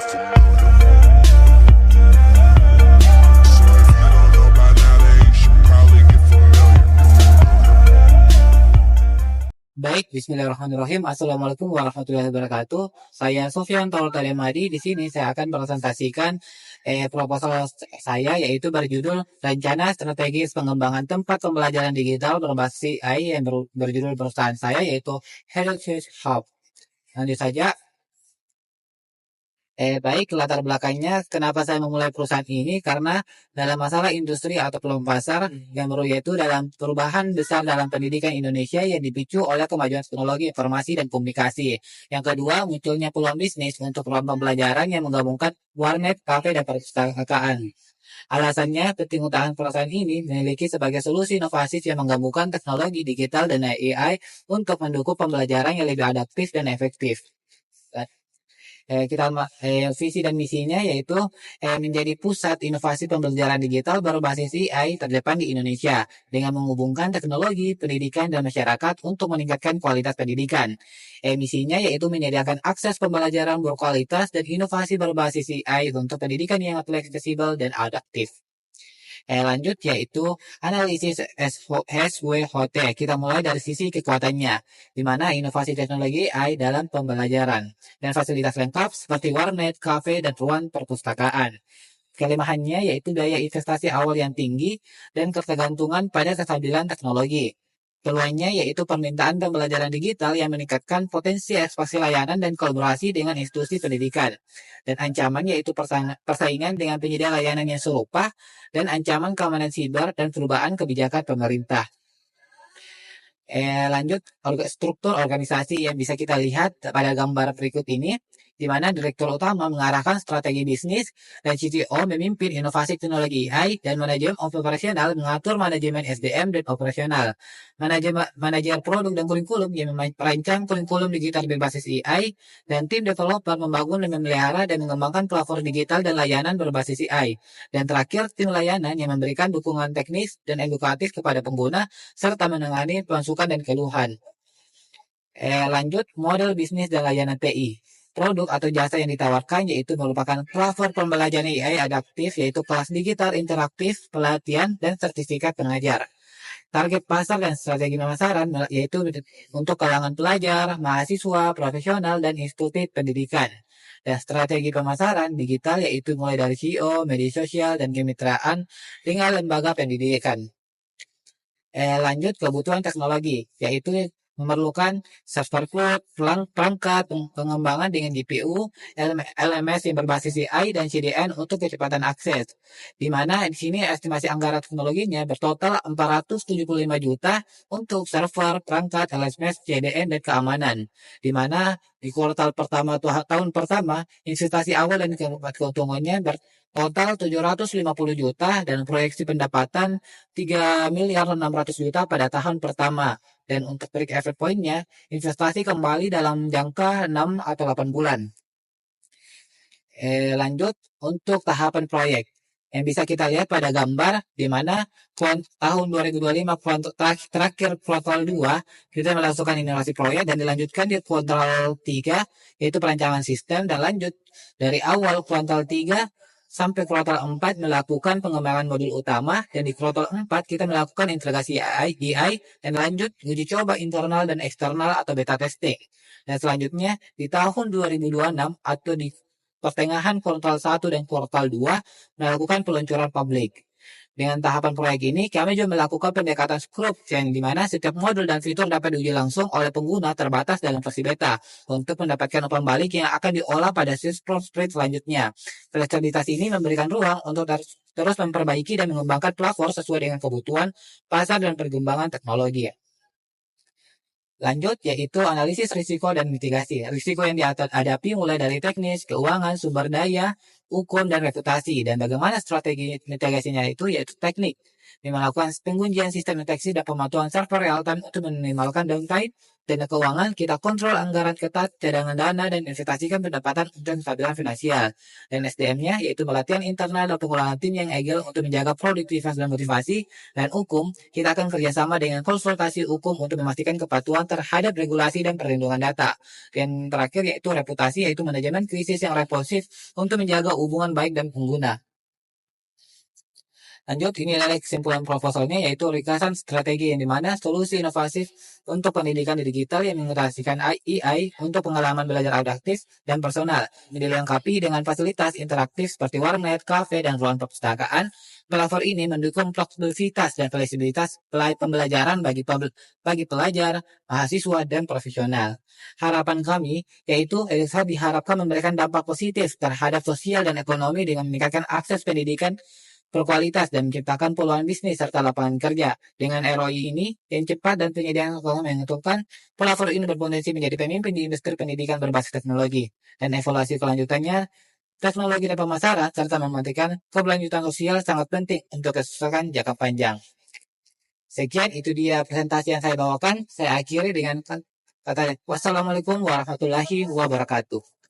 Baik, Bismillahirrahmanirrahim. Assalamualaikum warahmatullahi wabarakatuh. Saya Sofyan Taultalemadi. Di sini saya akan presentasikan proposal saya, yaitu berjudul Rencana Strategis Pengembangan Tempat Pembelajaran Digital Berbasis AI yang berjudul perusahaan saya, yaitu Heritage Hub. Lanjut saja. Baik, latar belakangnya kenapa saya memulai perusahaan ini, karena dalam masalah industri atau peluang pasar yang baru, yaitu dalam perubahan besar dalam pendidikan Indonesia yang dipicu oleh kemajuan teknologi informasi dan komunikasi. Yang kedua, munculnya peluang bisnis untuk peluang pembelajaran yang menggabungkan warnet, kafe, dan perpustakaan. Alasannya, penting utama perusahaan ini memiliki sebagai solusi inovasi yang menggabungkan teknologi digital dan AI untuk mendukung pembelajaran yang lebih adaptif dan efektif. Visi dan misinya yaitu menjadi pusat inovasi pembelajaran digital berbasis AI terdepan di Indonesia dengan menghubungkan teknologi, pendidikan, dan masyarakat untuk meningkatkan kualitas pendidikan. Misinya yaitu menyediakan akses pembelajaran berkualitas dan inovasi berbasis AI untuk pendidikan yang fleksibel dan adaptif. Lanjut yaitu analisis SWOT. Kita mulai dari sisi kekuatannya, di mana inovasi teknologi AI dalam pembelajaran dan fasilitas lengkap seperti warnet, kafe, dan ruang perpustakaan. Kelemahannya yaitu daya investasi awal yang tinggi dan ketergantungan pada kestabilan teknologi. Peluangnya yaitu permintaan pembelajaran digital yang meningkatkan potensi ekspansi layanan dan kolaborasi dengan institusi pendidikan. Dan ancaman yaitu persaingan dengan penyedia layanan yang serupa dan ancaman keamanan siber dan perubahan kebijakan pemerintah. Lanjut, struktur organisasi yang bisa kita lihat pada gambar berikut ini, di mana Direktur Utama mengarahkan strategi bisnis dan CTO memimpin inovasi teknologi AI dan manajemen operasional mengatur manajemen SDM dan operasional. Manajer produk dan kurikulum yang merancang kurikulum digital berbasis AI dan tim developer membangun dan memelihara dan mengembangkan platform digital dan layanan berbasis AI. Dan terakhir, tim layanan yang memberikan dukungan teknis dan edukatif kepada pengguna serta menangani masukan dan keluhan. Lanjut, model bisnis dan layanan TI. Produk atau jasa yang ditawarkan yaitu merupakan platform pembelajaran AI adaptif, yaitu kelas digital interaktif, pelatihan, dan sertifikat pengajar. Target pasar dan strategi pemasaran yaitu untuk kalangan pelajar, mahasiswa, profesional, dan institusi pendidikan. Dan strategi pemasaran digital yaitu mulai dari SEO, media sosial, dan kemitraan dengan lembaga pendidikan. Lanjut, kebutuhan teknologi yaitu memerlukan server cloud, perangkat, pengembangan dengan GPU, LMS yang berbasis AI dan CDN untuk kecepatan akses. Di mana di sini estimasi anggaran teknologinya bertotal 475 juta untuk server, perangkat, LMS, CDN, dan keamanan. Di mana di kuartal pertama tahun pertama, investasi awal dan keuntungannya bertotal 750 juta dan proyeksi pendapatan 3.600 juta pada tahun pertama. Dan untuk break even point-nya, investasi kembali dalam jangka 6 atau 8 bulan. Lanjut, untuk tahapan proyek. Yang bisa kita lihat pada gambar, di mana tahun 2025 terakhir kuartal 2, kita melakukan inovasi proyek dan dilanjutkan di kuartal 3, yaitu perancangan sistem, dan lanjut dari awal kuartal 3 sampai kuartal 4 melakukan pengembangan modul utama, dan di kuartal 4 kita melakukan integrasi AI dan lanjut uji coba internal dan eksternal atau beta testing. Dan selanjutnya di tahun 2026 atau di pertengahan kuartal 1 dan kuartal 2 melakukan peluncuran publik. Dengan tahapan proyek ini, kami juga melakukan pendekatan scrub, yang dimana setiap modul dan fitur dapat diuji langsung oleh pengguna terbatas dalam versi beta untuk mendapatkan umpan balik yang akan diolah pada sprint selanjutnya. Fleksibilitas ini memberikan ruang untuk terus memperbaiki dan mengembangkan platform sesuai dengan kebutuhan pasar dan perkembangan teknologi. Lanjut, yaitu analisis risiko dan mitigasi. Risiko yang dihadapi mulai dari teknis, keuangan, sumber daya, hukum, dan reputasi. Dan bagaimana strategi mitigasinya itu yaitu teknik. melakukan pengujian sistem deteksi dan pemantauan server real time untuk meminimalkan downtime. Dana keuangan, kita kontrol anggaran ketat, cadangan dana, dan investasikan pendapatan untuk kestabilan finansial. Dan SDM-nya yaitu pelatihan internal dan pengulangan tim yang agile untuk menjaga produktivitas dan motivasi. Dan hukum, kita akan kerjasama dengan konsultasi hukum untuk memastikan kepatuhan terhadap regulasi dan perlindungan data. Dan terakhir yaitu reputasi, yaitu manajemen krisis yang responsif untuk menjaga hubungan baik dan pengguna. Lanjut, ini adalah kesimpulan proposalnya, yaitu ringkasan strategi yang dimana solusi inovatif untuk pendidikan digital yang mengintegrasikan AI untuk pengalaman belajar adaptif dan personal. Ini dilengkapi dengan fasilitas interaktif seperti warnet, kafe, dan ruang perpustakaan. Platform ini mendukung fleksibilitas dan fleksibilitas pembelajaran bagi pelajar, mahasiswa, dan profesional. Harapan kami yaitu EDUSA diharapkan memberikan dampak positif terhadap sosial dan ekonomi dengan meningkatkan akses pendidikan berkualitas dan menciptakan peluang bisnis serta lapangan kerja. Dengan ROI ini yang cepat dan penyediaan keuangan menentukan, platform ini berpotensi menjadi pemimpin di industri pendidikan berbasis teknologi. Dan evaluasi kelanjutannya, teknologi dan pemasaran serta mematikan keberlanjutan sosial sangat penting untuk kesuksesan jangka panjang. Sekian itu dia presentasi yang saya bawakan. Saya akhiri dengan kata wassalamualaikum warahmatullahi wabarakatuh.